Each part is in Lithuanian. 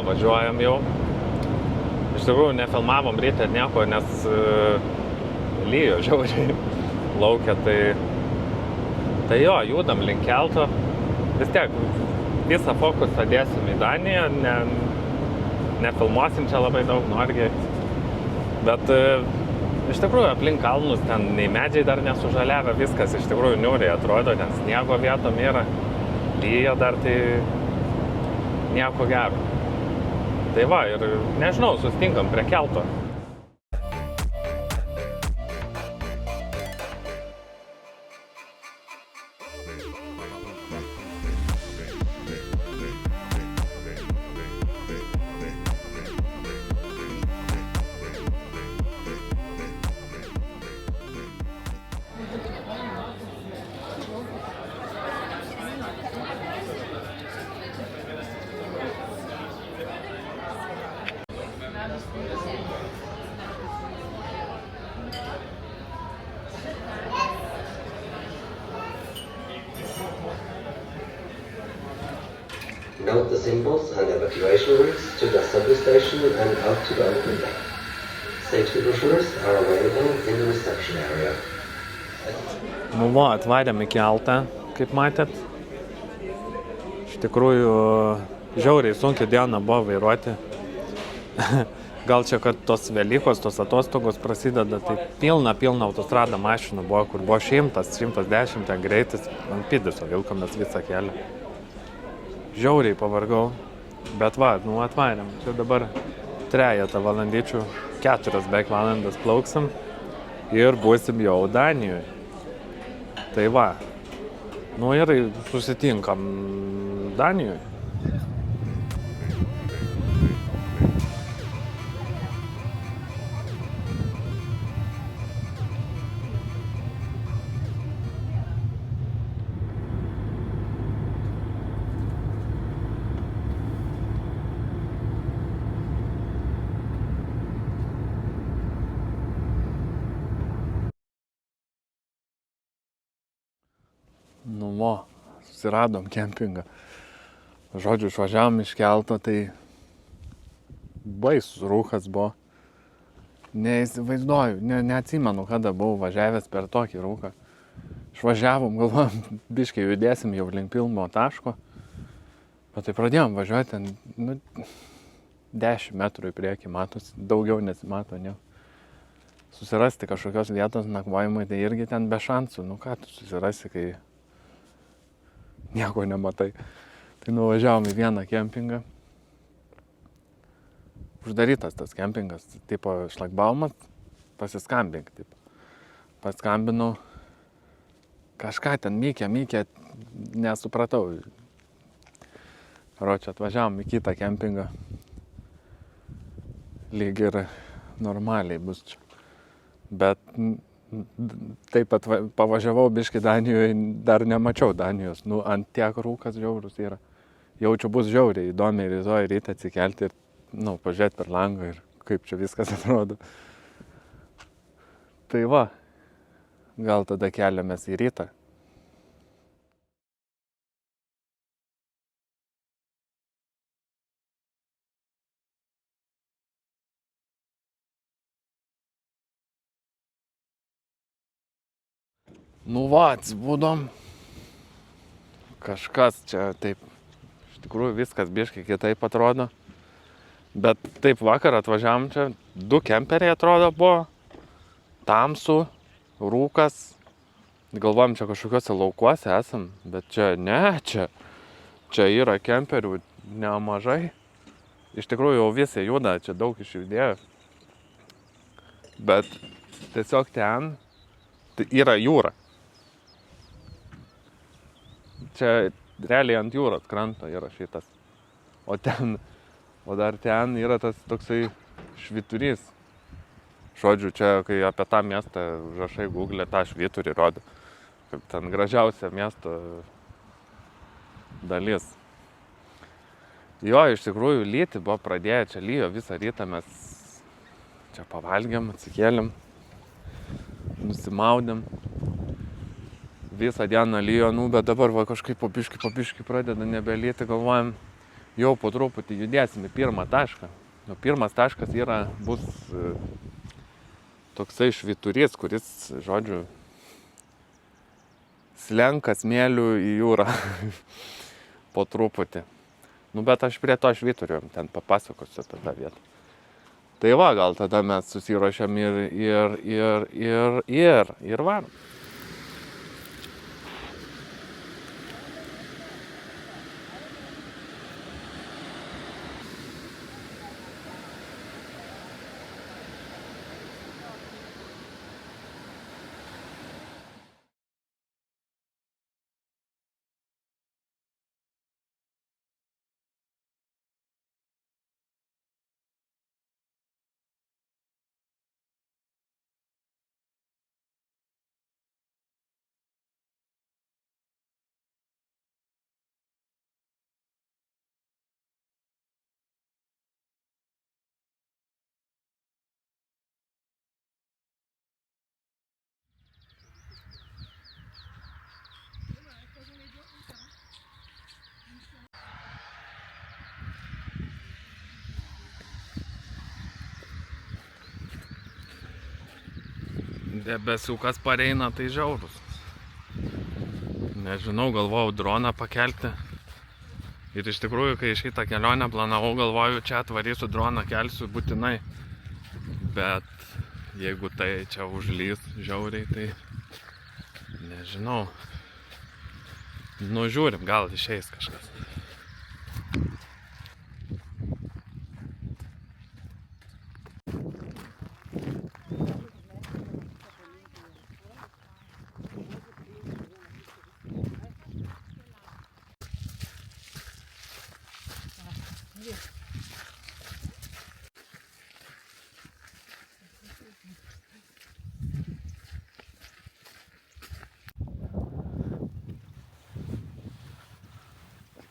Važiuojam jau. Iš tikrųjų nefilmavom ryte nieko, nes lyjo žiauriai laukia, tai jo, judam link kelto. Vis tiek visą fokusą dėsim į Daniją, nefilmuosim čia labai daug norgiai. Bet iš tikrųjų aplink kalnus ten nei medžiai dar nesužaliavę, viskas iš tikrųjų niūriai atrodo, ten sniego vietom yra, lyja dar, tai nieko gero. Tai va, ir nežinau, susitinkam prie kelto. Note the symbols and evacuation routes to the subway station and out to the open deck. Safety brochures are available in the reception area. Nu va, atvarėm į keltą, kaip matėt. Iš tikrųjų, žiauriai sunki diena buvo vairuoti. Gal čia, kad tos Velykos, tos atostogos prasideda, tai pilna autostrada mašinų buvo, kur buvo 100-110 ten greitis, ant Pidiso vilkomės visą kelią. Žiauriai pavargau, bet va, nu atvarėm. Čia dabar 3 valandyčių, 4 beveik valandas plauksim ir būsim jau Danijoje. Tai va, nu ir susitinkam Danijoje. Nu va, susiradom kempingą. Žodžiu, išvažiavom iš kelto, tai baisus rūkas buvo. Neįsivaizduoju, neatsimenu, kada buvau važiavęs per tokį rūką. Išvažiavom, galvojom, biškai judėsim jau link pilno taško. Bet tai pradėjom važiuoti ten, 10 metrų į priekį matosi, daugiau nesimato, ne. Susirasti kažkokios vietos nakvojimui, tai irgi ten be šansų. Nu ką tu susirasi, kai nieko nematai. Tai nuvažiavom į vieną kempingą. Uždarytas tas kempingas, tipo šlagbaumas, pasiskambink, tipo. Paskambinau, kažką ten mykė, nesupratau. Ročia, atvažiavom į kitą kempingą. Lyg ir normaliai bus čia. Bet taip pat pavažiavau biškį Danijoje, dar nemačiau Danijos. Nu, ant tiek rūkas žiaurus yra. Jaučiu, bus žiauriai įdomiai rytoj ryte atsikelti ir, pažiūrėti per langą ir kaip čia viskas atrodo. Tai va, gal tada keliamės į rytą. Nu va, atsibūdom. Kažkas čia taip, iš tikrųjų viskas biškai kitaip atrodo. Bet taip vakar atvažiavom čia, 2 kemperiai atrodo buvo. Tamsu, rūkas. Galvojom, čia kažkokiuose laukuose esam, bet čia ne, čia yra kemperių nemažai. Iš tikrųjų jau visi juda, čia daug išjudėjo. Bet tiesiog ten yra jūra. Čia realiai ant jūros kranto yra šitas. O dar ten yra tas toksai švyturys. Žodžiu, čia kai apie tą miestą užrašai Google, tą švyturį rodo. Kaip ten gražiausia miesto dalis. Jo, iš tikrųjų lyti buvo pradėję, čia lyjo visą rytą, mes čia pavalgėm, atsikėlėm. nusimaudėm. Visą dieną lyjo, bet dabar va kažkaip po biškį pradeda nebelyti, galvojam, jau po truputį judėsim į pirmą tašką. O pirmas taškas bus toksai švyturys, kuris, žodžiu, slenka smėliu į jūrą po truputį. Bet aš prie to švyturio ten papasakosiu apie tą vietą. Tai va, gal tada mes susiruošiam ir varom. Debesiukas pareina, tai žiaurus. Nežinau, galvojau droną pakelti. Ir iš tikrųjų, kai šitą kelionę planavau, galvoju, čia atvarysiu droną, kelsiu būtinai. Bet jeigu tai čia užlys žiauriai, tai nežinau. Žiūrim, gal išeis kažkas.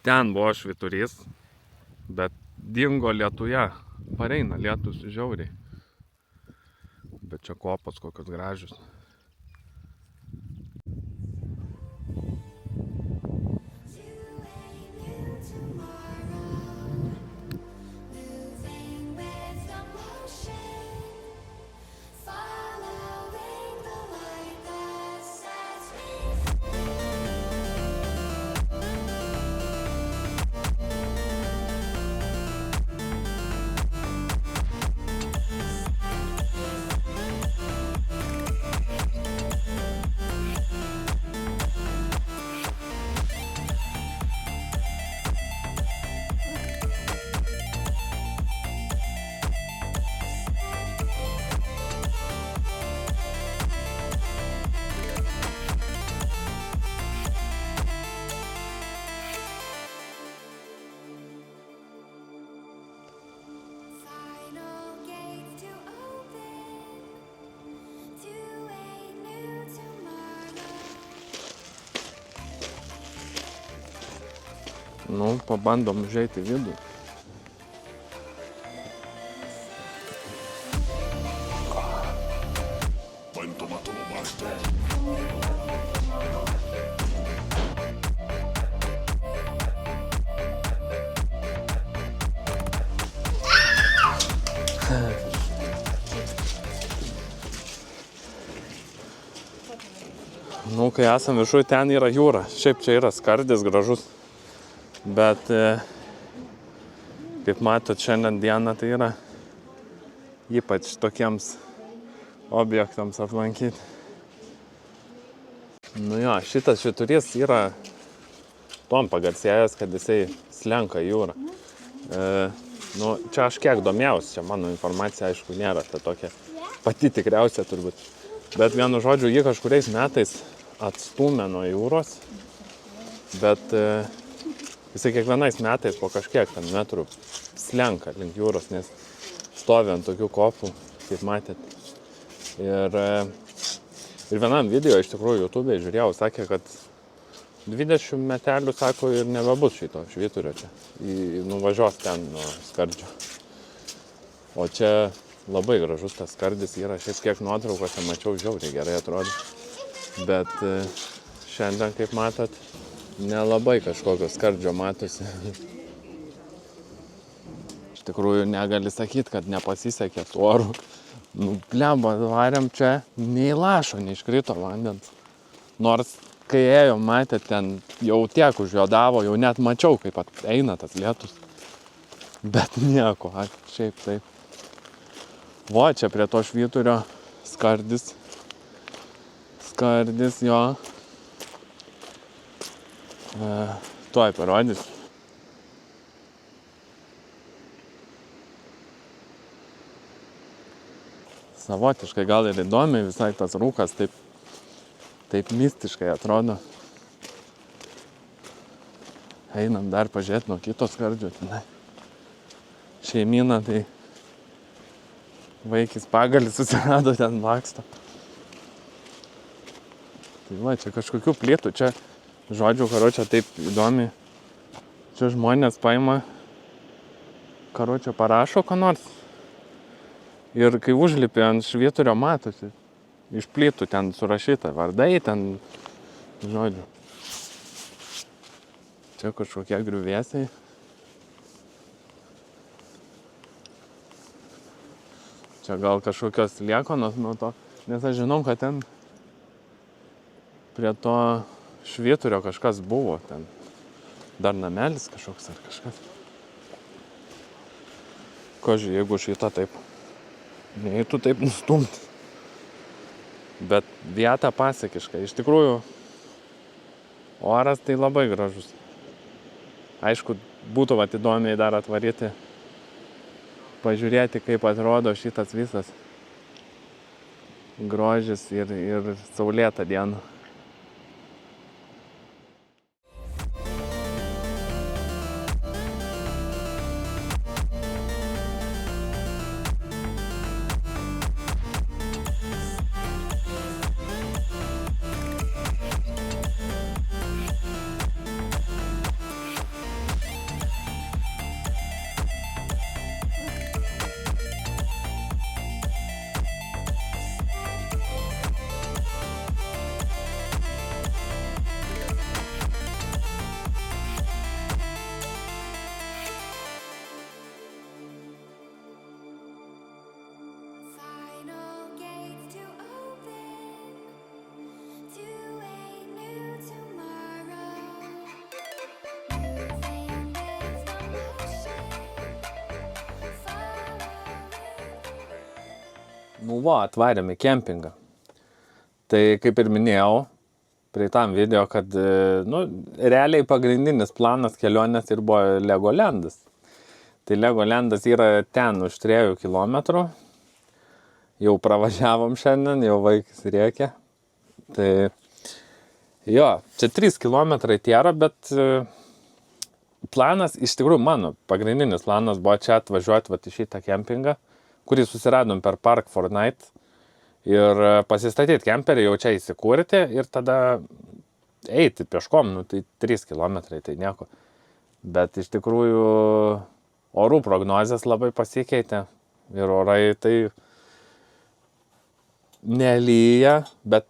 Ten buvo švyturys, bet dingo lietuje, pareina lietus žiauriai. Bet čia kopos kokios gražios. Pabandom užeiti į vidų. Kai esam viršuj, ten yra jūra. Šiaip čia yra skardis gražus. Bet, kaip matot, šiandien dieną tai yra ypač tokiems objektams aplankyti. Šitas švyturys yra tom pagarsėjęs, kad jisai slenka į jūrą. Čia aš kiek domėjausi, čia mano informacija, aišku, nėra ta tokia pati tikriausia turbūt. Bet vienu žodžiu, jį kažkuriais metais atstūmė nuo jūros, bet jisai kiekvienais metais po kažkiek ten metrų slenka link jūros, nes stovi ant tokių kopų, kaip matėt. Ir vienam video iš tikrųjų YouTube'e žiūrėjau, sakė, kad 20 metelių, sako, ir nebebus šito švyturio čia. Nuvažiuos ten nuo skardžio. O čia Labai gražus tas skardis yra, šiaip kiek nuotraukose mačiau, žiauriai gerai atrodo. Bet šiandien, kaip matot, nelabai kažkokio skardžio matosi. Iš tikrųjų negali sakyti, kad nepasisekė su oru. Nu, blemba, varėm čia, nei lašo neiškrito vandens. Nors, kai ėjom, matėt, ten jau tiek užjodavo, jau net mačiau, kaip eina tas lietus. Bet nieko, šiaip taip. Va, čia prie to švyturio skardis. Skardis jo. Tuoj parodys. Savotiškai gal ir įdomiai visai tas rūkas taip mistiškai atrodo. Einam dar pažiūrėti nuo kito skardžio. Šeimyna, tai vaikis pagalį susirado, ten laksto. Tai va, čia kažkokių plytų, čia žodžių, karočią taip įdomi. Čia žmonės paima, karočią parašo ką nors. Ir kai užlipi ant švyturio matosi, iš plytų ten surašyta vardai, ten žodžių. Čia kažkokie griuvėsiai. Čia gal kažkokios liekonos nuo to, nes aš žinau, kad ten prie to švyturio kažkas buvo, ten dar namelis kažkoks ar kažkas. Koži, jeigu šitą taip, neįtų taip nustumti. Bet vieta pasiekiška, iš tikrųjų oras tai labai gražus. Aišku, būtų įdomiai dar atvaryti, pažiūrėti, kaip atrodo šitas visas grožis ir saulėta diena. Nu va, atvarėm į kempingą. Tai kaip ir minėjau, praeitam video, kad realiai pagrindinis planas kelionės ir buvo Legolandas. Tai Legolandas yra ten už 3 kilometrų. Jau pravažiavom šiandien, jau vaikas rėkia. Tai jo, čia 3 kilometrai tėra, bet planas, iš tikrųjų mano pagrindinis planas buvo čia atvažiuoti į šitą kempingą, kurį susiradom per Park Fortnite ir pasistatyti kemperį, jau čia įsikurti ir tada eiti pieškom, tai 3 kilometrai, tai nieko. Bet iš tikrųjų orų prognozės labai pasikeitė ir orai tai nelyja, bet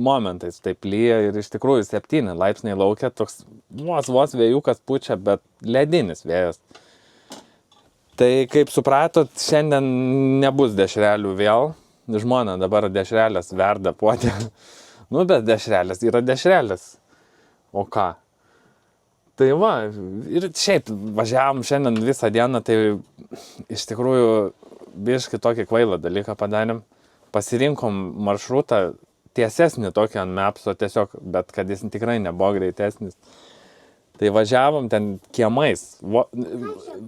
momentais taip lyja ir iš tikrųjų 7 laipsniai laukia, toks vos vėjukas pučia, bet ledinis vėjas. Tai kaip supratot, šiandien nebus dešrelių vėl. Žmona dabar dešrelės verda puotė. Bet dešrelės yra dešrelės. O ką? Tai va, ir šiaip važiavom šiandien visą dieną, tai iš tikrųjų biškį tokį kvailą dalyką padarėm. Pasirinkom maršrutą tiesesnį tokį ant Mapso tiesiog, bet kad jis tikrai nebuvo greitesnis. Tai važiavom ten kiemais.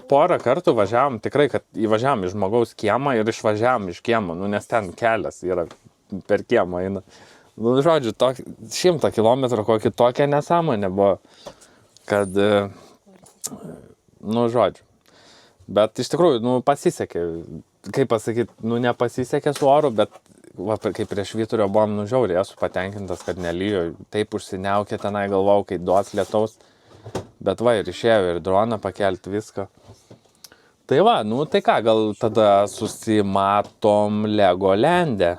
Porą kartų važiavom tikrai, kad įvažiavom iš žmogaus kiemą ir išvažiavom iš kiemo, nes ten kelias yra per kiemą eina. Žodžiu, 100 kilometrų kokį tokią nesąmonę buvo, kad, žodžiu. Bet iš tikrųjų, pasisekė, kaip pasakyti, nepasisekė su oru, bet kaip prie švyturio buvom, žiauriai esu patenkintas, kad nelyjo, taip užsiniaukė tenai, galvau, kai duos lietaus. Bet va, ir išėjo ir droną pakelti viską. Tai va, nu tai ką, gal tada susimatom Legolande.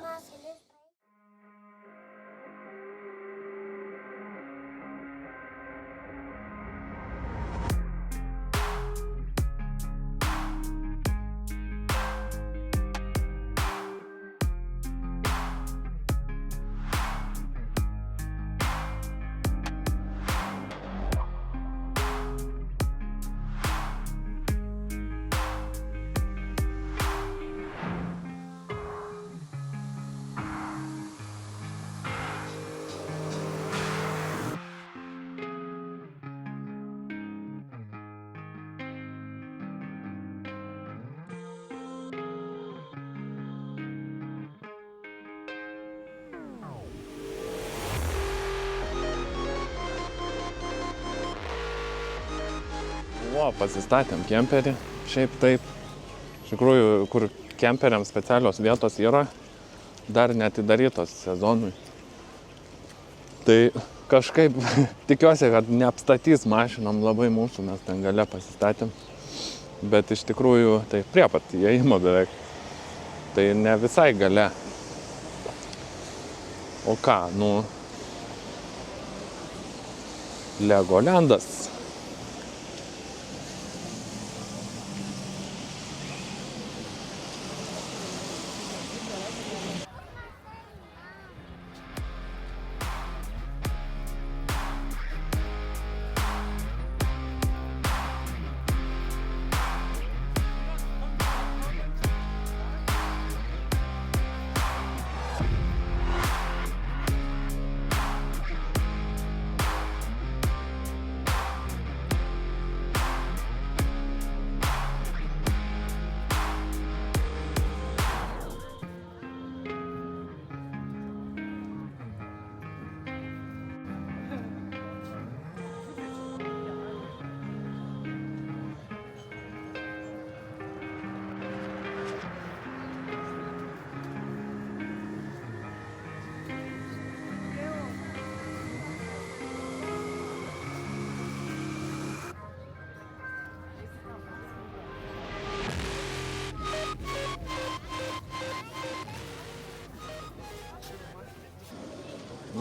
O, pasistatėm kemperį, šiaip taip. Iš tikrųjų, kur kemperiams specialios vietos yra, dar neatidarytos sezonui. Tai kažkaip tikiuosi, kad neapstatys mašinom labai mūsų, mes ten gale pasistatėm. Bet iš tikrųjų, tai prie pat įėjimo beveik. Tai ne visai gale. O ką, nu, Legolandas.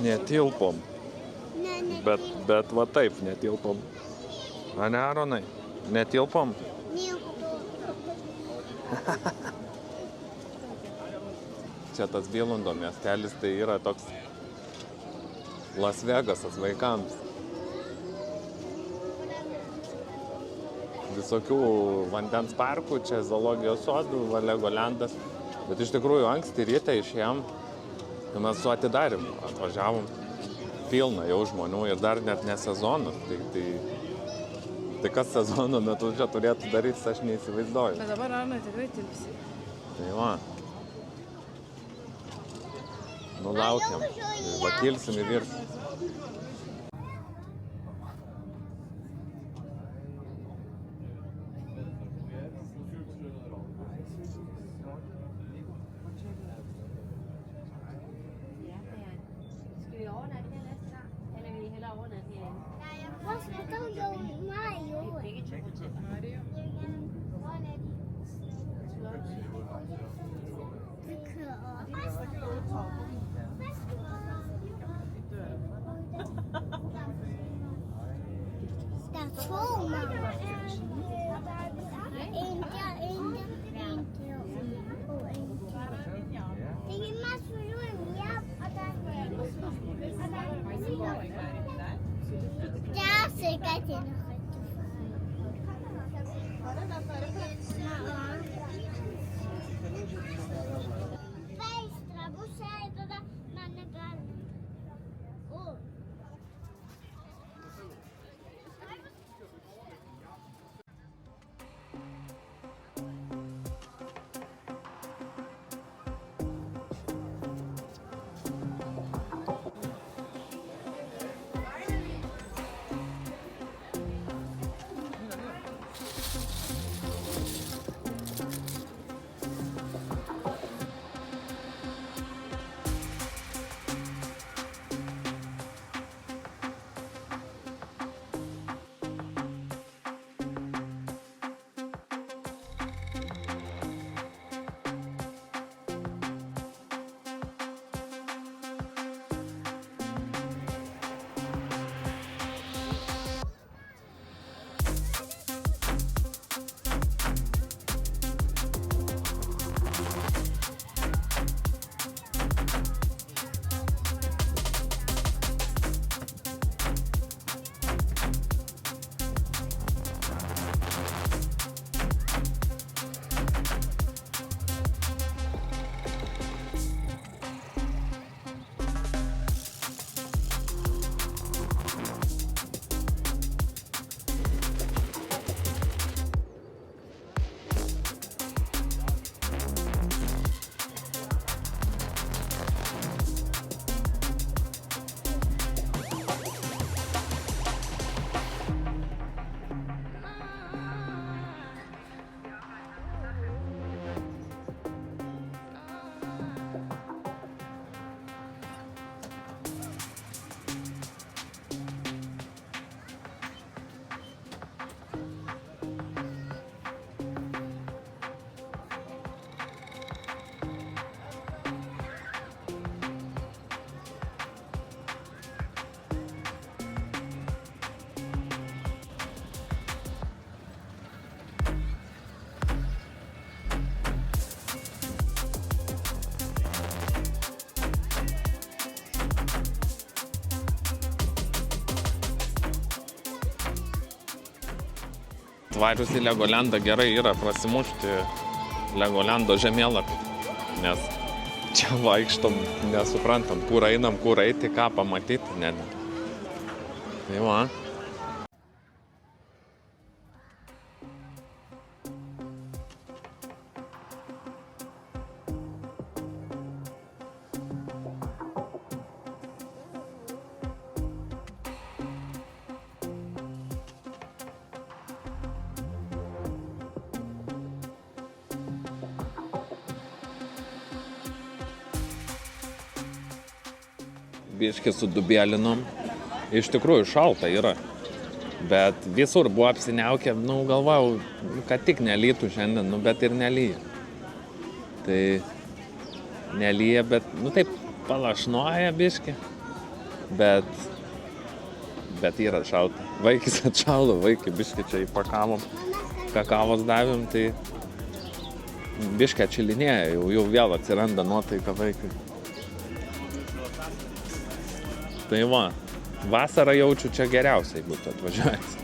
Netilpom. Bet va taip netilpom. A ne, Aronai? Netilpom? Čia tas Bilundo miestelis, tai yra toks Las Vegasas vaikams. Visokių vandens parkų, čia zoologijos sodų, va Legolandas. Bet iš tikrųjų anksti ryte išėjom, kai mes su atidarimu atvažiavom. Pilna jau žmonių ir dar net ne sezonas. Tai kas sezono metu čia turėtų daryti, aš neįsivaizduoju. Bet dabar Arnai tikrai tilpsi. Tai va. Nu laukiam. Va kilsim į viršų. Atvažius į Legolandą gerai yra prasimušti Legolando žemėlapį, nes čia vaikštom, nesuprantam, kur einam, kur eiti, ką pamatyti, net. Tai va. Biškį sudubėlinom. Iš tikrųjų šalta yra. Bet visur buvo apsiniaukę, galvojau, kad tik nelytų šiandien, bet ir nelyja. Tai nelyja, bet, taip palašnoja biškį. Bet yra šalta. Vaikis atšalo, vaikį biškį čia įpakavom. Kakavos davėm, tai biškį atšilinėja, jau vėl atsiranda nuotaika vaikui. Tai va, vasarą jaučiu čia geriausiai būtų atvažiuojęs.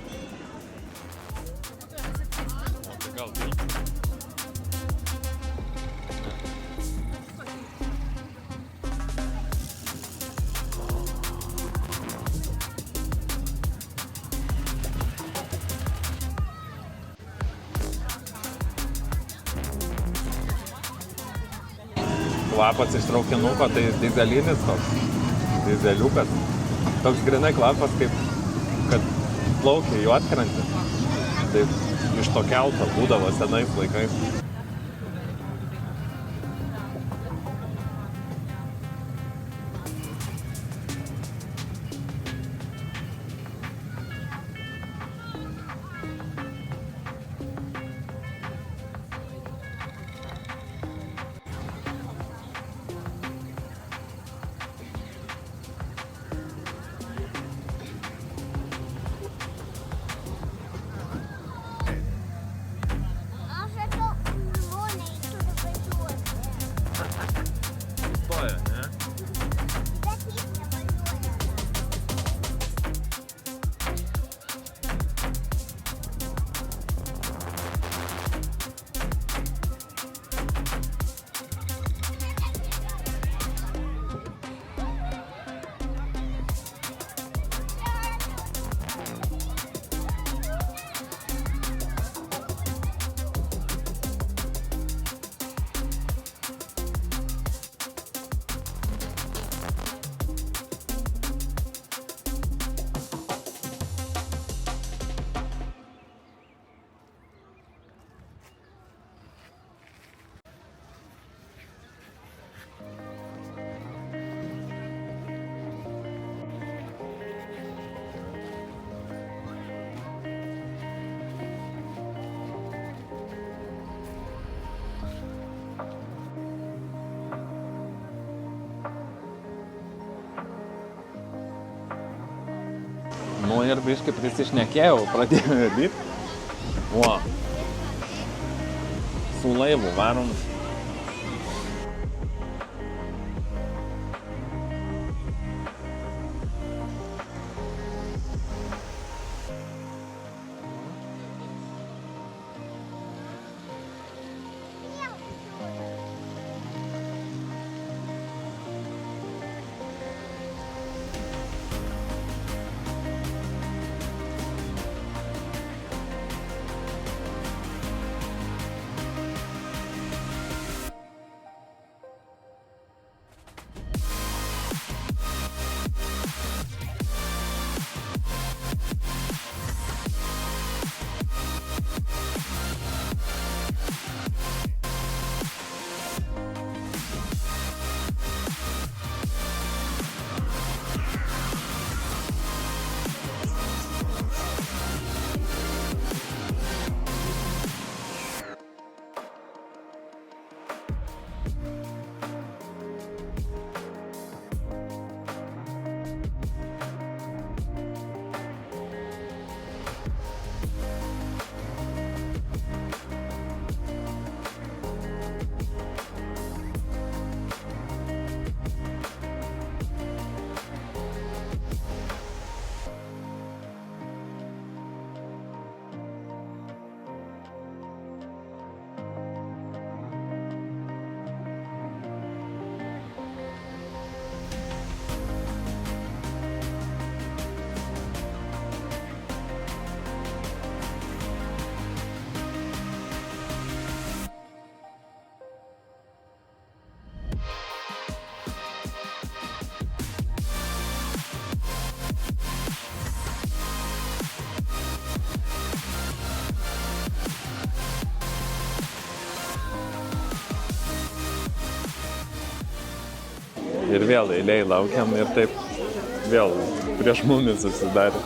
Kvapas iš traukinuko, tai dizelinis toks. Dizeliukas. Toks grinai kvapas, kaip kad plaukia Juodkrantė. Taip iš to kelto būdavo senais laikais. Ir biškai prisišnekėjau, pradėjau lipti. Su laivu varom. Ir vėl eiliai laukiam ir taip vėl prieš mumis susidarė.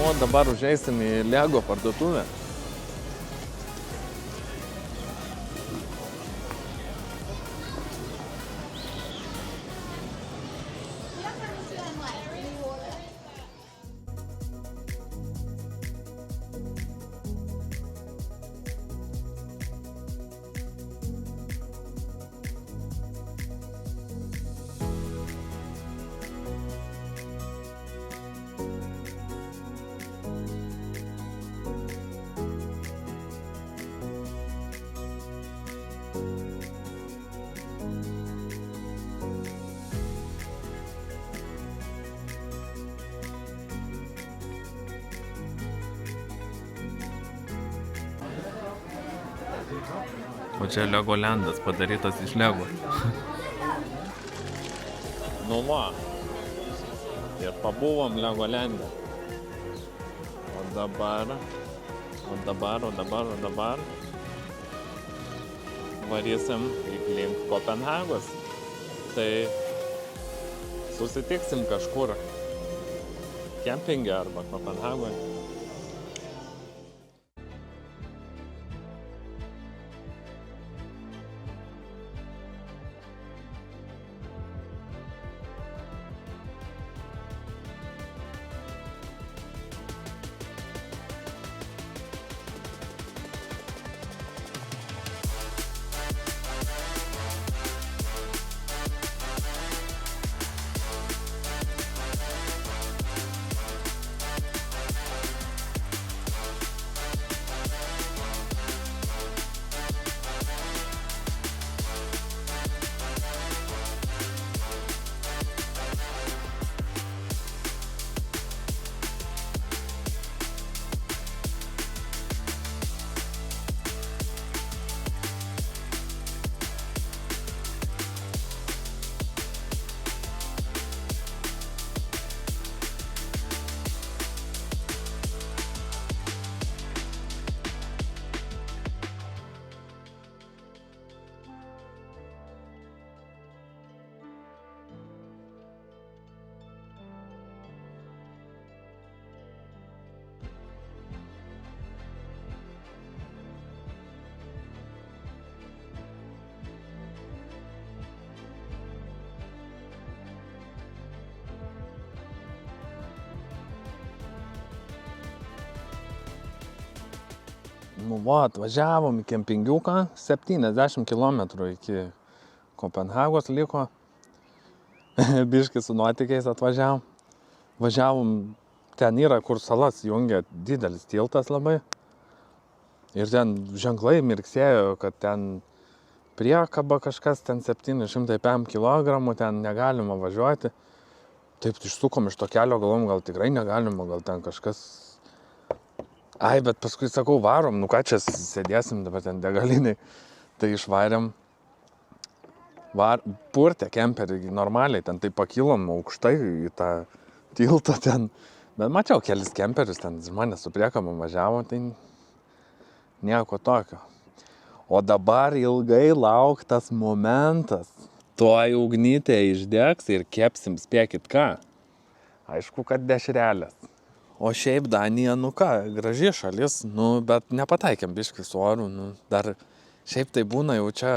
O dabar užeisim į Lego parduotuvę. O čia Legolandas padarytas iš Lego. Nu va. Ir pabuvom Legolande. O dabar varysim link Kopenhagos. Tai susitiksim kažkur kempinge arba Kopenhagoje. Nu va, atvažiavom į kempingiuką, 70 km iki Kopenhagos liko. Biškį su nuotykiais atvažiavom. Važiavom, ten yra, kur salas jungia, didelis tiltas labai. Ir ten ženklai mirksėjo, kad ten priekaba kažkas, ten 705 kg, ten negalima važiuoti. Taip išsukom iš to kelio, galvom, gal tikrai negalima, gal ten kažkas... Ai, bet paskui sakau, varom, nu ką čia sėdėsim dabar ten degaliniai. Tai išvarėm, purtė kemperį normaliai, ten tai pakilom aukštai į tą tiltą ten. Bet mačiau kelis kemperius, ten žmonės su priekabom važiavo, tai nieko tokio. O dabar ilgai lauktas momentas. Tuoj ugnytė išdegs ir kepsim, spėkit ką. Aišku, kad dešrelės. O šiaip Danija, nu ką, graži šalis, nu, bet nepataikėm biškį su oru, nu, dar šiaip tai būna jau čia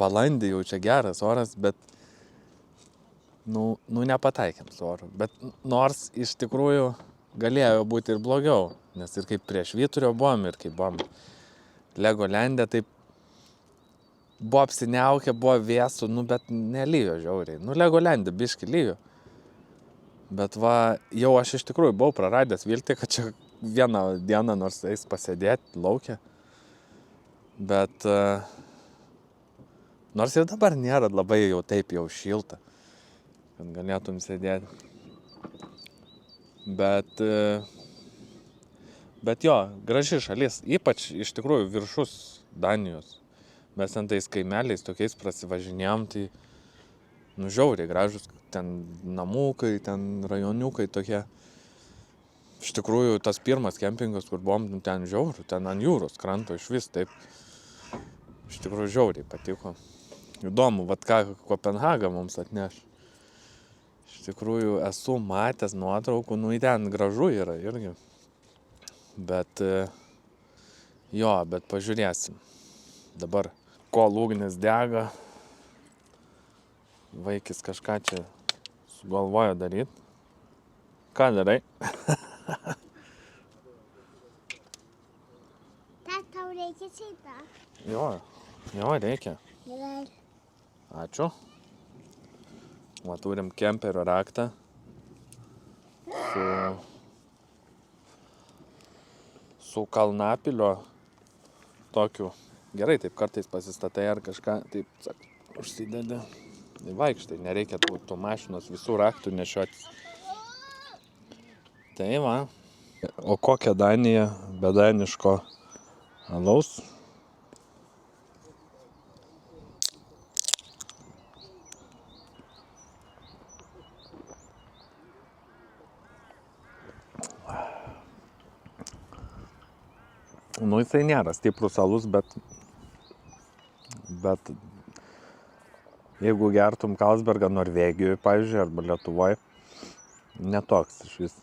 balandį, jau čia geras oras, bet nu nepataikėm su oru. Bet nors iš tikrųjų galėjo būti ir blogiau, nes ir kaip prie Švyturio buvom, ir kaip buvom Legolande, taip buvo apsiniaukę, buvo vėsų, nu, bet nelyjo žiauriai. Nu, Legolande biškį lyjo. Bet va, jau aš iš tikrųjų buvau praradęs viltį, kad čia vieną dieną nors eis pasėdėti laukia. Bet nors ir dabar nėra labai jau taip jau šilta, kad galėtum sėdėti. Bet jo, graži šalis, ypač iš tikrųjų viršus Danijos. Mes ten tais kaimeliais tokiais prasivažinėjom, tai nu žiauriai gražus, ten namukai, ten rajoniukai tokie. Iš tikrųjų, tas pirmas kempingas, kur buvom, nu, ten žiauriai, ten ant jūros kranto iš vis, taip. Iš tikrųjų, žiauriai patiko. Įdomu, vat ką Kopenhaga mums atneš. Iš tikrųjų, esu matęs nuotraukų, nu, ten gražu yra irgi. Bet, jo, bet pažiūrėsim. Dabar, kol ugnis dega, vaikis kažką čia sugalvojo daryt. Ką darai? Tau reikia šitą? Jo, reikia. Gerai. Ačiū. Va, turim kemperio raktą su kalnapilio tokiu. Gerai, taip kartais pasistatai ar kažką, taip, sak, užsidedi. Tai vaikštai, nereikia tų mašinos visų raktų nešiotis. Tai va. O kokia Danija be daniško alaus? Nu, jisai nėra stiprus alus, bet jeigu gertum Carlsbergą Norvegijoje, pavyzdžiui, arba Lietuvoje, netoks iš vis.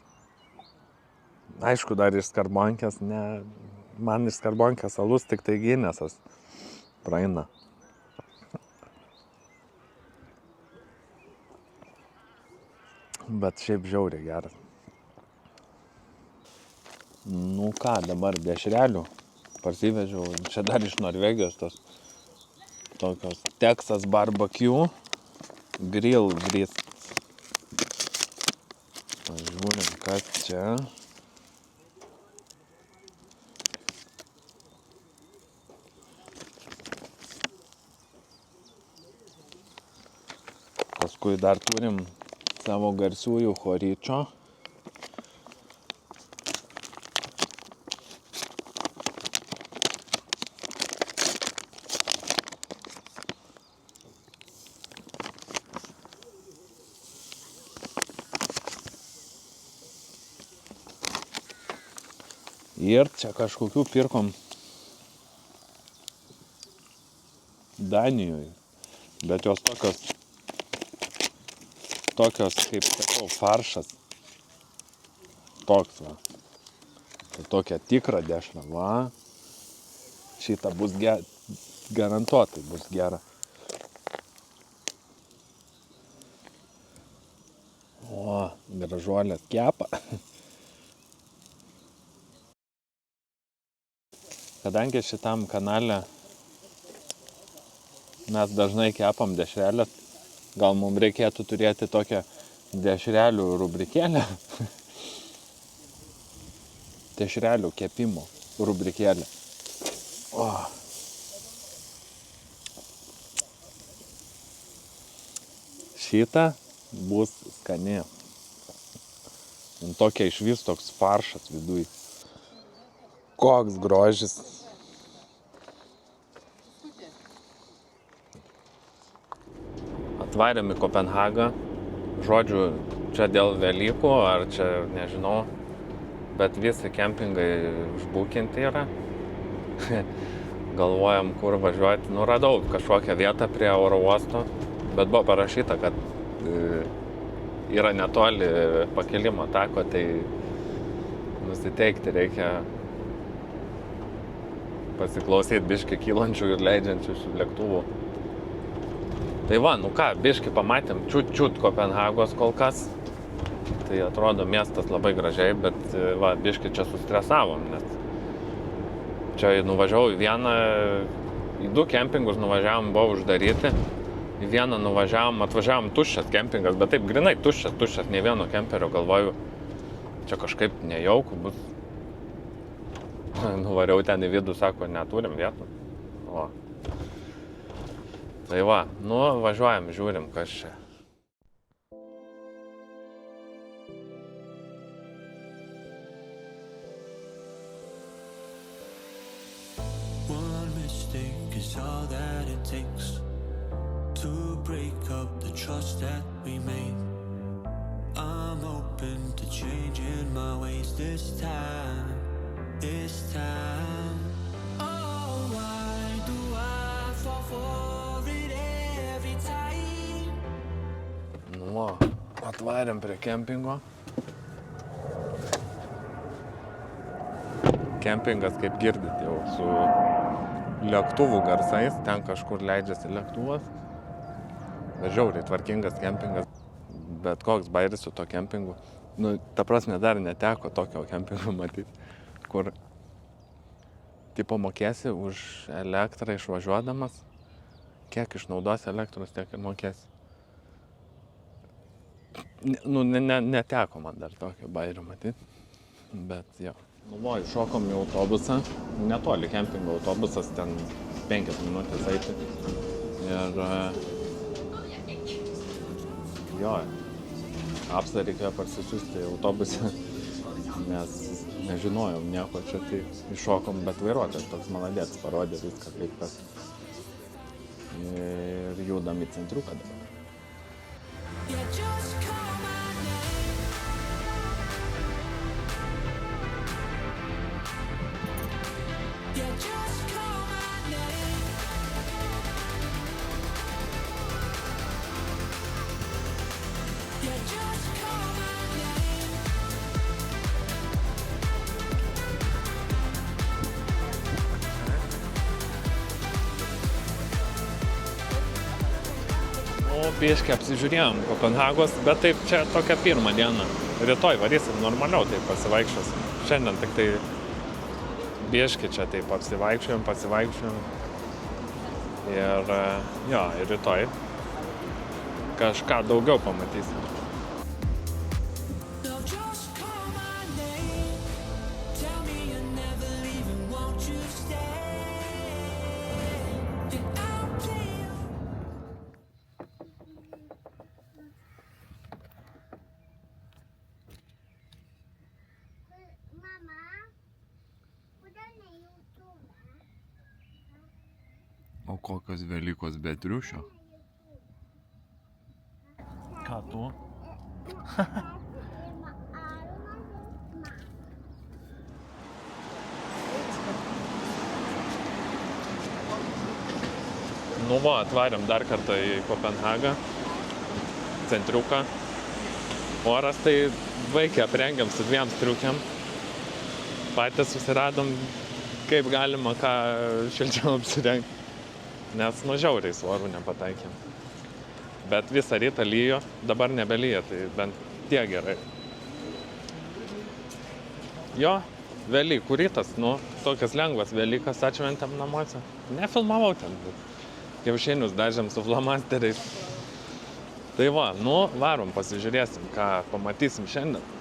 Aišku, dar iš Skarbonkės, man iš Skarbonkės alus tik tai Guinnessas praeina. Bet šiaip žiauriai geras. Nu ką, dabar dešrelių parsivežiau, čia dar iš Norvegijos tos tokios Texas barbecue grill wrist. Pažiūrim, kas čia. Paskui dar turim savo garsiųjų choričo. Ir čia kažkokių pirkom Danijoje, bet jos tokios, kaip sakau, faršas. Toks va. Tai tokia tikra dešra, va. Šitą bus garantuotai bus gera. O, gražuolės kepa. Kadangi šitam kanale mes dažnai kepam dešrelės, gal mums reikėtų turėti tokią dešrelių rubrikėlę. Dešrelių kepimo rubrikėlę. O. Šita bus skani. Tokia išvis toks faršas viduj. Koks grožis. Atvarėm į Kopenhagą. Žodžiu, čia dėl Velykų, ar čia nežinau, bet visi kempingai užbukinti yra. Galvojam, kur važiuoti. Nu, radau kažkokią vietą prie oro uosto, bet buvo parašyta, kad yra netoli pakilimo tako, tai nusiteikti reikia pasiklausyti biškį kylančių ir leidžiančių iš lėktuvų. Tai va, nu ką, biškį pamatėm čiut Kopenhagos kol kas. Tai atrodo miestas labai gražiai, bet va, biškį čia sustresavom, nes čia nuvažiavau į vieną, į 2 kempingus nuvažiavom, buvo uždaryti. Į vieną nuvažiavom, atvažiavom tuščias kempingas, bet taip grinai tuščias, nei vieno kemperio, galvoju, čia kažkaip nejauku bus. Nuvariau ten į vidų, sako, neturim vietų. O. Tai va, nu važiuojam, žiūrim, kas čia. One mistake is all that it takes to break up the trust that we made. I'm open to changing my ways this time. Oh, why do I fall for it every time? Nu, atvarėm prie kempingo. Kempingas, kaip girdit, jau su lėktuvų garsais, ten kažkur leidžiasi lėktuvas. Žiauriai tvarkingas kempingas, bet koks bairis su to kempingu. Nu, ta prasme, dar neteko tokio kempingo matyti, kur tipo mokėsi už elektrą išvažiuodamas, kiek išnaudos elektros, tiek ir mokėsi. Nu, neteko man dar tokio bairio matyti, bet jo. Nu, va, iššokom į autobusą, netoli kempingo autobusas, ten 5 minutės eiti. Ir jo, apsą reikėjo parsisiųsti į autobusą, nes nežinojom nieko čia, tai iššokom, bet vairuotojas toks maladėtis parodė viską kaip kas. Ir judam į centriuką dabar. Biškį apsižiūrėjom Kopenhagos, bet taip čia tokia pirma diena. Rytoj varysim normaliau, taip pasivaikščiosim. Šiandien tik tai biškį čia taip pasivaikščiojom. Ir jo, ir rytoj kažką daugiau pamatysim. O kokios Velykos be triušio? Ką tu? Nu va, atvarėm dar kartą į Kopenhagą, centriuką. Oras tai vaikį aprengiam su 2 striukėm. Patys susiradom, kaip galima ką šilčiau apsirengti. Nes žiauriai su oru nepataikėm. Bet visą rytą lyjo, dabar nebelyja, tai bent tiek gerai. Jo, Velykų rytas, tokias lengvas Velykas atšventėm namuose. Nefilmavau ten, bet kiaušinius dažėm su flomasteriais. Tai va, varom pasižiūrėsim, ką pamatysim šiandien.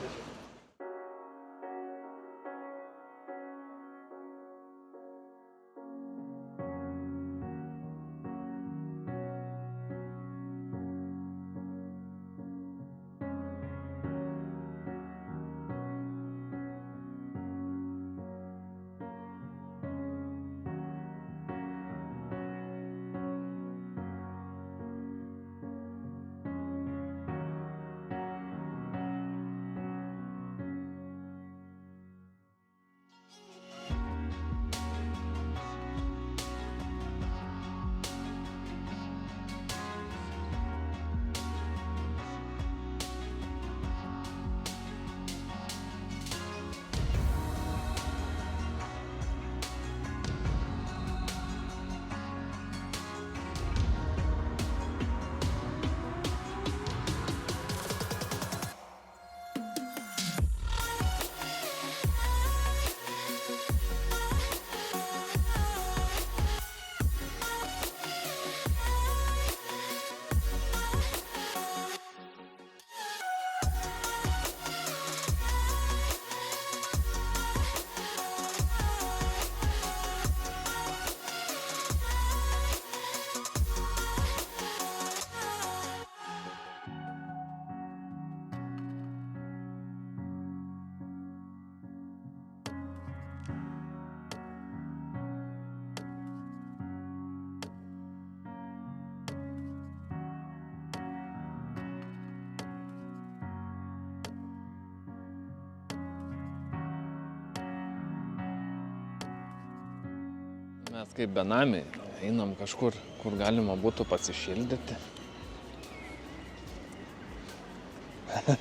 Mes kaip benamiai einam kažkur, kur galima būtų pasišildyti.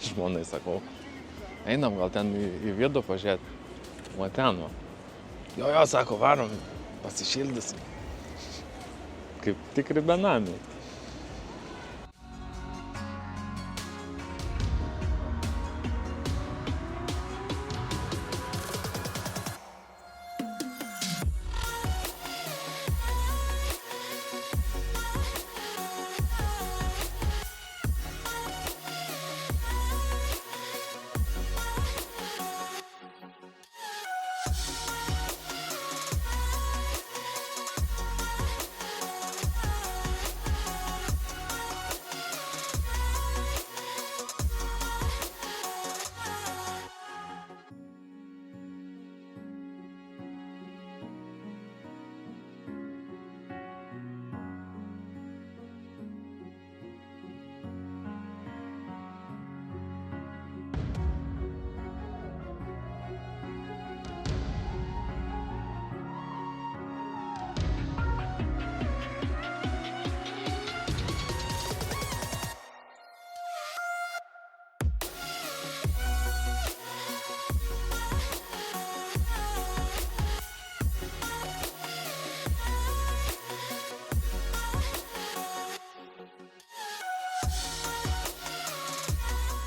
Žmonai sakau, einam gal ten į vidų pažiūrėti. O ten va. Jo, sako, varom, pasišildysim. Kaip tikri benamiai.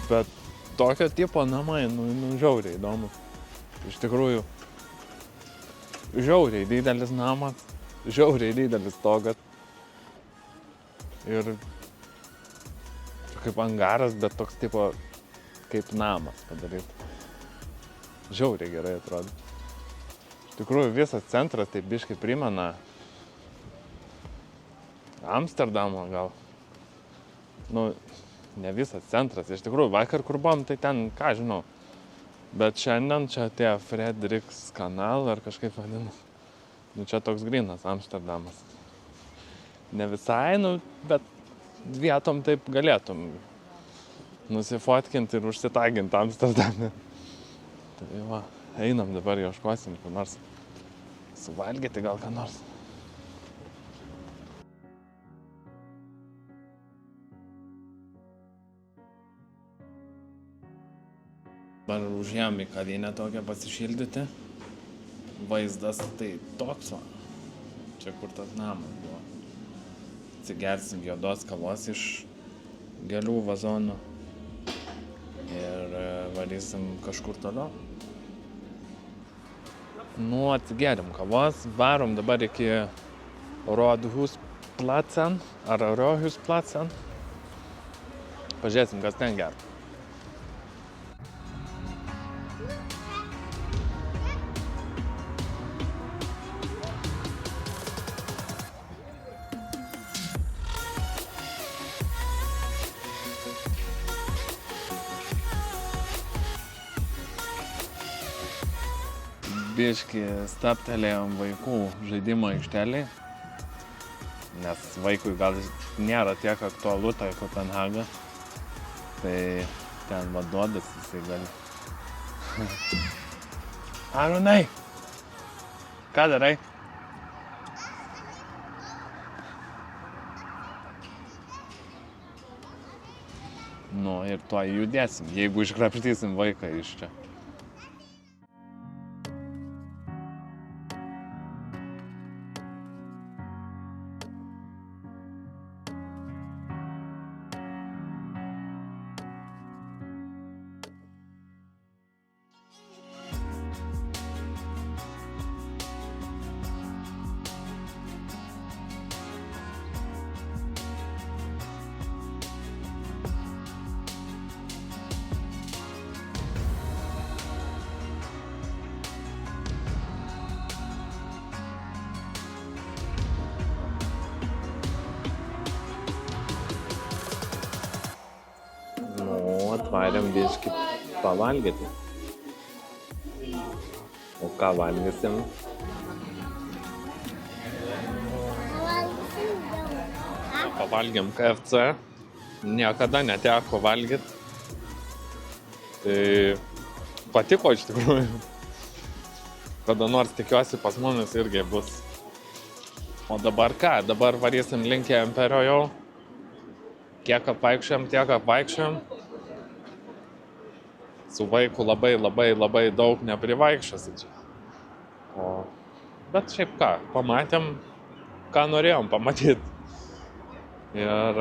Bet tokio tipo namai, žiauriai įdomu. Iš tikrųjų, žiauriai didelis namas, žiauriai didelis stogas. Ir kaip angaras, bet toks tipo kaip namas padaryti. Žiauriai gerai atrodo. Iš tikrųjų, visas centras taip biškai primena Amsterdamą gal. Ne visas centras, iš tikrųjų, vakar kur buvom, tai ten, ką žinau. Bet šiandien čia tie Frederiks kanal, ar kažkaip vadinu. Čia toks grynas Amsterdamas. Ne visai, bet vietom taip galėtum nusifotkinti ir užsitaginti Amsterdame. Tai va, einam dabar ieškosim, kur nors suvalgyti gal ką nors. Dabar užėjom į kavinę tokią pasišildyti. Vaizdas tai toks va. Čia kur tas namas buvo. Atsigersim juodos kavos iš gėlių vazonų. Ir varysim kažkur toliau. Atsigerim kavos. Varom dabar iki Rådhusplatsen ar Rådhusplatsen. Pažiūrėsim, kas ten gero. Biškį stabtelėjom vaikų žaidimo aikštelėj, nes vaikui gal nėra tiek aktualu tai Kopenhaga, tai ten vaduodas jisai gali. Arūnai, ką darai? Ir tuo judėsim, jeigu iškrapštysim vaiką iš čia. Atvarėm biškį pavalgyti. O ką valgysim? Pavalgėm KFC. Niekada neteko valgyti. Tai patiko iš tikrųjų. Kada nors tikiuosi pas mumis irgi bus O dabar ką? Dabar varysim link Kemperio jau. Kiek apvaikščiam, tiek apvaikščiam. Su vaiku labai daug neprivaikščiosi čia. Bet šiaip ką, pamatėm, ką norėjom pamatyti. Ir,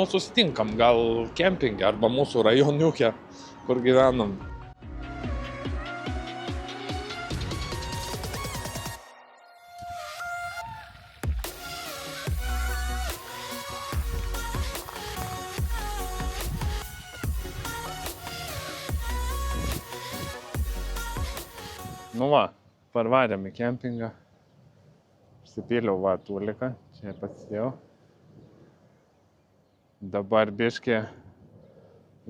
susitinkam gal kempinge arba mūsų rajoniuke, kur gyvenam. Nu va, parvarėm į kempingą. Užsipyliau va tūliką, čia pasidėjau. Dabar biškį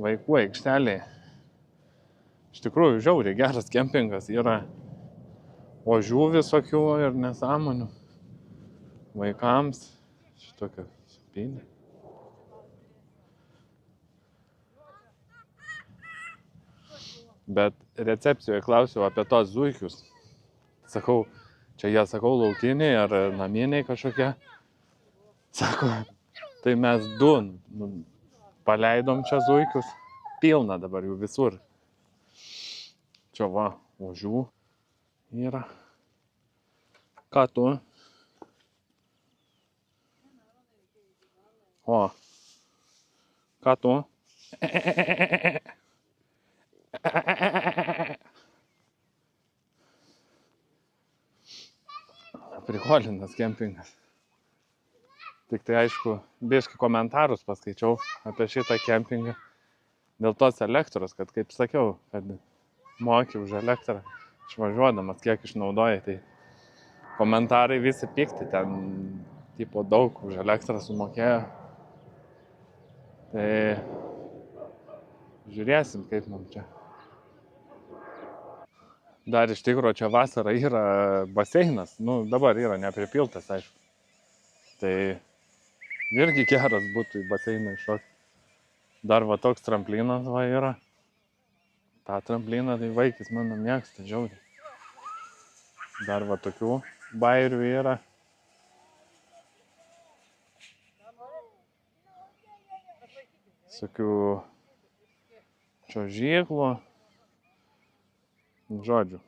vaikų aikšteliai. Iš tikrųjų, žiauriai geras kempingas. Yra ožių visokių ir nesąmonių. Vaikams šitokia supynė. Bet recepcijoje klausiau apie tos zuikius. Sakau, čia jie, laukiniai ar naminiai kažkokie. Sako, tai mes du paleidom čia zuikius. Pilna dabar jų visur. Čia va, ožių yra. Ką tu? O, ką tu? Prikolinas kempingas. Tik tai aišku, biškį komentarus paskaičiau apie šitą kempingą. Dėl tos elektros, kad kaip sakiau, kad moki už elektrą išvažiuodamas, kiek išnaudoji, tai komentarai visi pikti, ten tipo daug už elektrą sumokėjo. Tai žiūrėsim, kaip mums čia. Dar iš tikrųjų čia vasarą yra baseinas, dabar yra nepripiltas, aišku. Tai irgi geras būtų į baseiną iššokti. Dar va toks tramplinas va yra. Ta trampliną tai vaikis mano mėgsta žiauriai. Dar va tokių bairių yra. Visokių čiuožyklų. Žodžiu.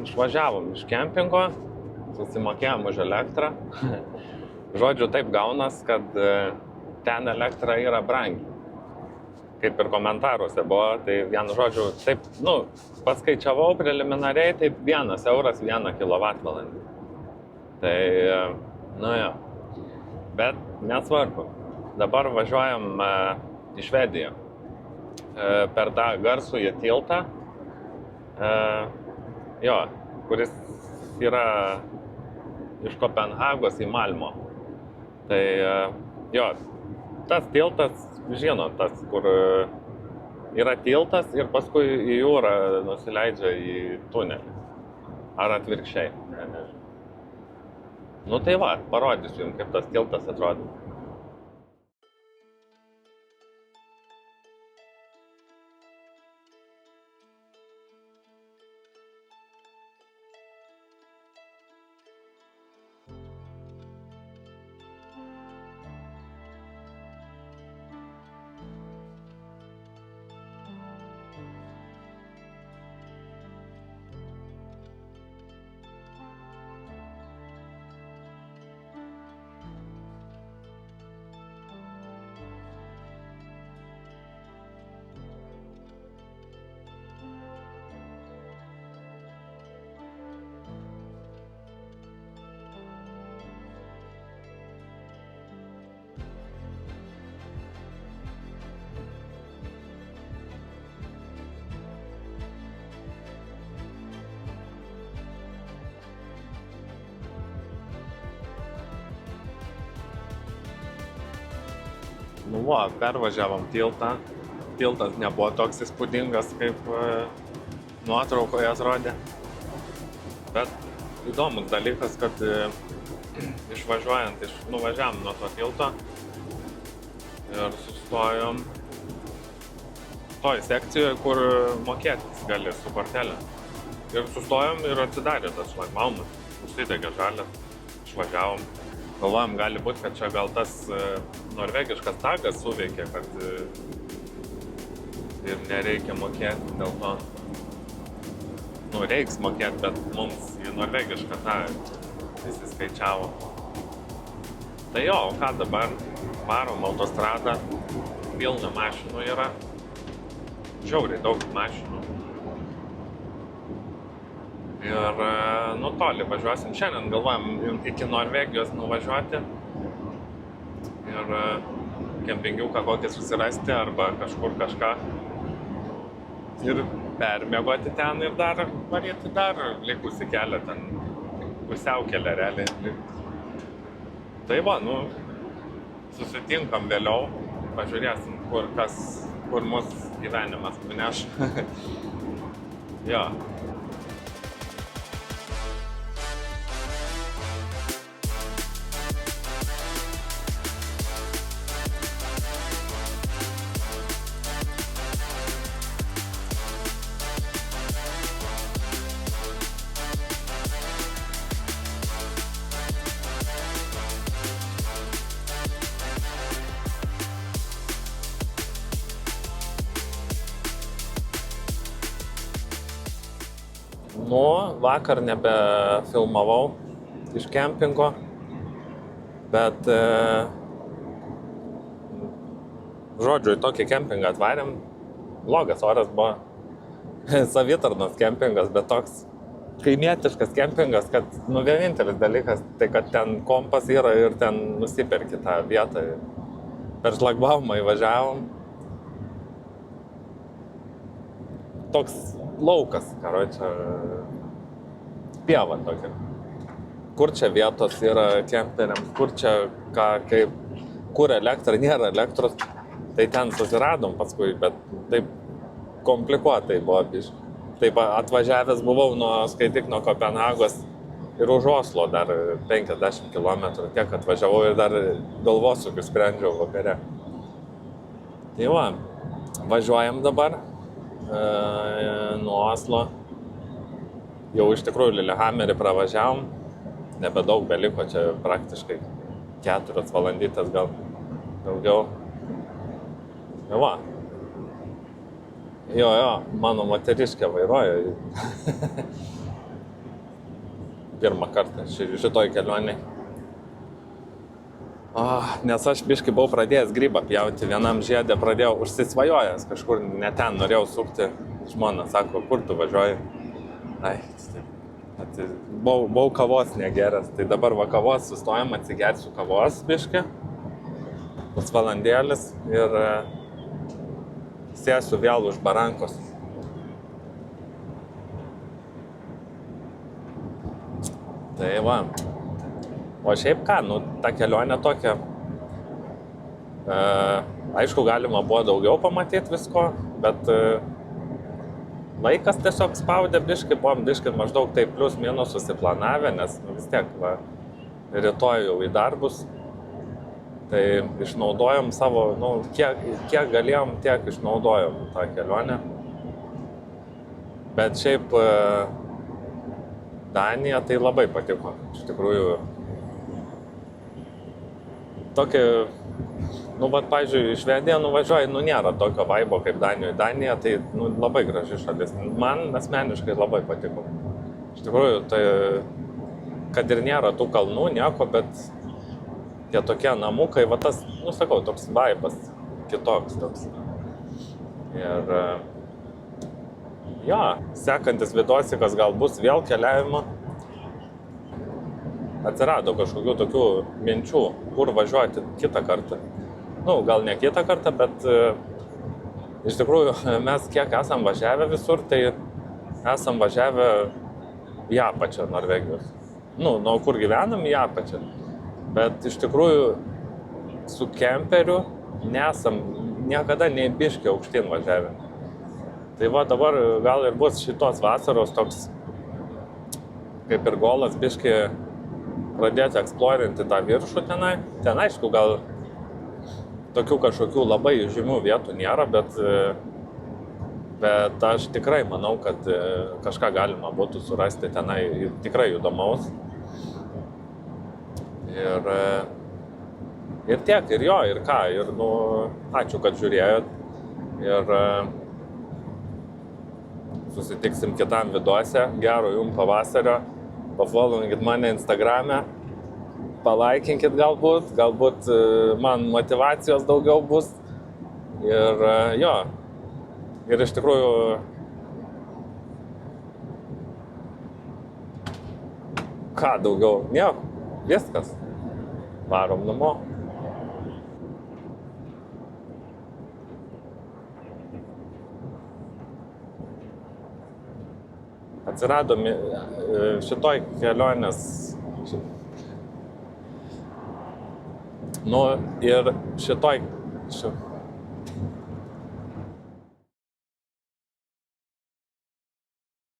Išvažiavom iš kempingo, susimokėjom už elektrą. Žodžiu, taip gaunas, kad ten elektra yra brangi. Kaip ir komentaruose buvo, tai vienu žodžiu, taip, paskaičiavau preliminariai, taip 1 euras 1 kilovatvalandį. Tai, jo. Bet nesvarbu. Dabar važiuojam į Švediją. Per tą garsųjį tiltą, kuris yra iš Kopenhagos į Malmo. Tai, tas tiltas, žinot, tas, kur yra tiltas ir paskui į jūrą nusileidžia į tunelį. Ar atvirkščiai, nežinau. Tai va, parodysiu jums, kaip tas tiltas atrodo. Pervažiavom tiltą. Tiltas nebuvo toks įspūdingas, kaip nuotraukoje atrodė. Bet įdomus dalykas, kad išvažiuojant, nuvažiavom nuo to tilto ir sustojom toj sekcijoje, kur mokėtis gali su kortelė. Ir sustojom ir atsidarė tas šlagbaumas. Užsidegė žalias, išvažiavom. Galvojom, gali būti, kad čia gal tas norvegiškas tagas suveikė, kad ir nereikia mokėti dėl to. Nu, reiks mokėti, bet mums į norvegišką tą įsiskaičiavo. Tai jo, o ką dabar? Varom autostradą, pilna mašinų yra. Žiauriai daug mašinų. Ir toli važiuosim. Šiandien galvojam iki Norvegijos nuvažiuoti. Ir kempingiuką kokį susirasti arba kažkur kažką. Ir permiegoti ten ir dar varyti dar likusį kelią ten. Pusiaukelę realiai. Tai va, susitinkam vėliau. Pažiūrėsim, kur mus gyvenimas nuneš. Jo. Vakar nebefilmavau iš kempingo, bet žodžiu, į tokį kempingą atvarėm. Blogas oras buvo, savitarnos kempingas, bet toks kaimietiškas kempingas, kad vienintelis dalykas, tai kad ten kompas yra ir ten nusiperki tą vietą. Per šlagbaumą įvažiavom. Toks laukas, karočią, pieva tokia. Kur čia vietos yra kemperiams, kur čia kaip, kur elektra, nėra elektros. Tai ten susiradom paskui, bet taip komplikuotai buvo biškai. Taip atvažiavęs buvau nuo Kopenhagos ir už Oslo dar 50 km. Tiek atvažiavau ir dar galvosūkių sprendžiau vakare. Tai va, važiuojam dabar nuo Oslo. Jau iš tikrųjų Lillehammerį pravažiavom, nebedaug beliko, čia praktiškai 4 valandytės gal daugiau. Tai va. Jo, mano moteriškė vairuoja. Pirmą kartą šitoj kelionėj. Nes aš biškai buvau pradėjęs grybą pjauti, vienam žiedė pradėjau užsisvajojęs, kažkur ne ten norėjau sukti. Žmona sako, kur tu važiuoji? Buvau kavos negeras, tai dabar va kavos sustojam, atsigersiu kavos biškai, pusvalandėlis ir sėsiu vėl už barankos. Tai va, o šiaip ką, ta kelionė tokia, aišku, galima buvo daugiau pamatyti visko, bet laikas tiesiog spaudė biškai, buvom biškai maždaug taip plius minus susiplanavę, nes vis tiek rytoj jau į darbus. Tai išnaudojom savo, kiek galėjom, tiek išnaudojom tą kelionę. Bet šiaip Danija tai labai patiko. Iš tikrųjų, tokį, pavyzdžiui, į Švediją nuvažiuoji, nėra tokio vaibo kaip Danijoje. Danija tai labai graži šalis. Man asmeniškai labai patiko. Iš tikrųjų, tai, kad ir nėra tų kalnų, nieko, bet tie tokie namukai, va tas, sakau, toks vaibas kitoks toks. Ir jo, sekantis vidosikas gal bus vėl keliavimo. Atsirado kažkokių tokių minčių, kur važiuoti kitą kartą. Gal ne kitą kartą, bet iš tikrųjų mes kiek esam važiavę visur, tai esam važiavę į apačią Norvegijos. Nuo kur gyvenam, į apačią. Bet iš tikrųjų su kemperiu nesam niekada nei biškį aukštyn važiavę. Tai va dabar gal ir bus šitos vasaros toks kaip ir golas biškį pradėti eksplorinti tą viršų tenai. Ten aišku gal tokių kažkokių labai žymių vietų nėra, bet Bet aš tikrai manau, kad kažką galima būtų surasti tenai tikrai įdomaus. Ir tiek, ir jo, ir ką, ir ačiū, kad žiūrėjot. Ir susitiksim kitam videose. Gero jums pavasario. Pafollowinkit mane Instagrame. Palaikinkit galbūt man motyvacijos daugiau bus. Ir jo. Ir iš tikrųjų ką daugiau? Nieko. Viskas. Varom namo. Atsirado šitoj kelionės. Ir šitoj